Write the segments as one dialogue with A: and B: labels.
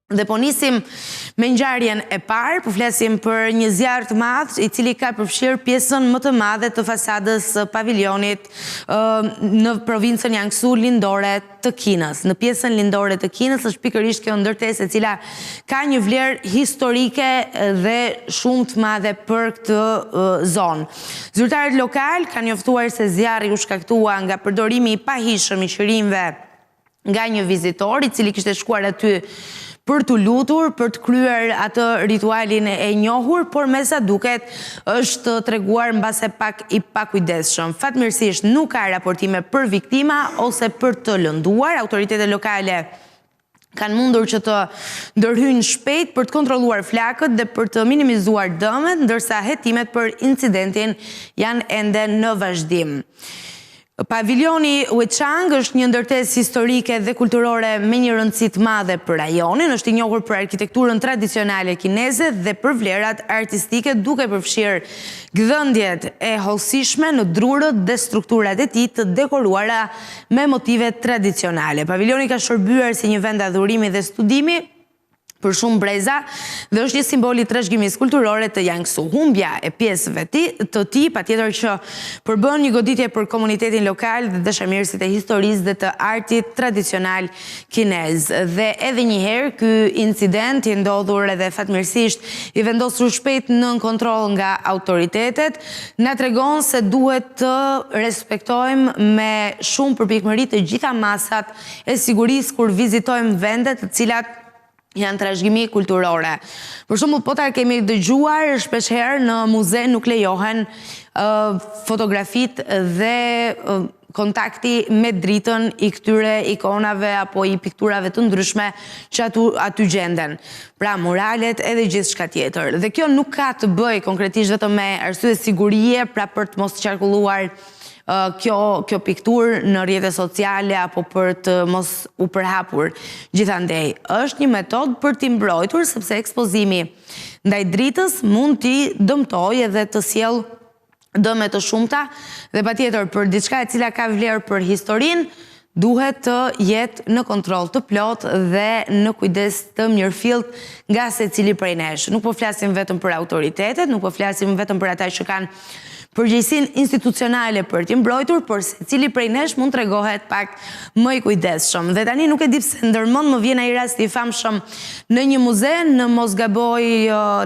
A: Dhe po nisim me ngjarjen e parë, po flasim për një zjarr të madh i cili ka përfshirë pjesën më të madhe të fasadës së pavilionit në provincën Jiangsu lindore të Kinës. Në pjesën lindore të Kinës është pikërisht kjo ndërtesë e cila ka një vlerë historike dhe shumë të madhe për këtë zonë. Zyrtarët lokal kanë njoftuar se zjarri u shkaktua nga përdorimi i pahishëm i qërimve nga një vizitor i cili kishte shkuar aty për të lutur, për të kryer atë ritualin e njohur, por me sa duket është treguar mbase pak i pakujdesshëm. Fatmirësisht nuk ka raportime për viktima ose për të lënduar. Autoritetet lokale kanë mundur që të ndërhyjnë shpejt për të kontrolluar flakët dhe për të minimizuar dëmet, ndërsa hetimet për incidentin janë ende në vazhdim. Paviljoni Wuchang është një ndërtesë historike dhe kulturore me një rëndësi të madhe për rajonin, është i njohur për arkitekturën tradicionale kineze dhe për vlerat artistike, duke përfshirë gdhëndjet e hollësishme në drurët dhe strukturat e tij të dekoruara me motive tradicionale. Paviljoni ka shërbyer si një vend adhurimi dhe studimi për shumë breza dhe është një simbol i trashëgimisë kulturore të Jiangsu. Humbja e pjesëve të tij patjetër që përbën një goditje për komunitetin lokal dhe dashamirësit e historisë dhe të artit tradicional kinez. Dhe edhe një herë ky incident i ndodhur edhe fatmirësisht i vendosur shpejt nën kontroll nga autoritetet na tregon se duhet të respektojmë me shumë përpikmëri të gjitha masat e sigurisë kur vizitojmë vende të cilat janë trashëgimi kulturore. Për shembull, po ta kemi dëgjuar shpeshherë në muze nuk lejohen fotografit dhe kontakti me dritën i këtyre ikonave apo i pikturave të ndryshme që aty gjenden. Pra muralet edhe gjithçka tjetër. Dhe kjo nuk ka të bëjë konkretisht vetëm me arsye sigurie, pra për të mos qarkulluar kjo piktur në rrjetet sociale apo për të mos u përhapur. Gjithandej, është një metodë për t'i mbrojtur sepse ekspozimi ndaj dritës mund t'i dëmtojë edhe të sjellë dëme të shumta dhe patjetër për diçka e cila ka vlerë për historinë duhet të jetë në kontroll të plot dhe në kujdes të mirëfillt nga secili prej nesh. Nuk po flasim vetëm për autoritetet, nuk po flasim vetëm për ata që kanë përgjegjësinë institucionale për t'i mbrojtur, por secili prej nesh mund tregohet pak më i kujdesshëm. Dhe tani nuk e di pse ndërmend më vjen ai rast i famshëm në një muze në mos gaboj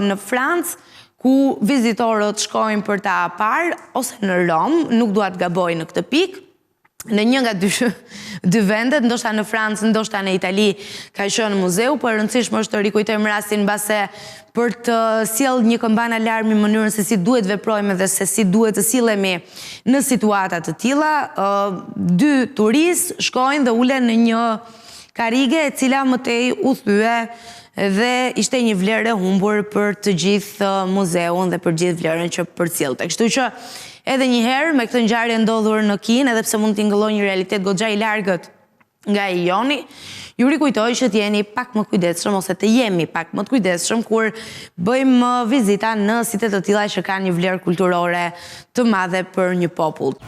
A: në Francë, ku vizitorët shkojnë për ta parë, ose në Rom, nuk dua të gaboj në këtë pikë. Në një nga dy vendet, ndoshta në Francë, ndoshta në Itali, ka qenë muzeu, por e rëndësishme është të rikujtojmë rastin mbase për të sjellë një këmbën alarmi në mënyrën se si duhet veprojmë dhe se si duhet të sillemi në situata të tilla. Dy turistë shkojnë dhe ulen në një karige e cila mëtej u thye dhe ishte një vlerë e humbur për të gjithë muzeun dhe për gjithë vlerën që përcjellte. Kështu që edhe një herë me këtë ngjarje ndodhur në Kinë, edhe pse mund t'i ngëllojë një realitet goxha i largët nga i joni, ju rikujtoj që t'jeni pak më kujdesshëm ose të jemi pak më të kujdesshëm kur bëjmë vizita në site të tilla që kanë një vlerë kulturore të madhe për një popull.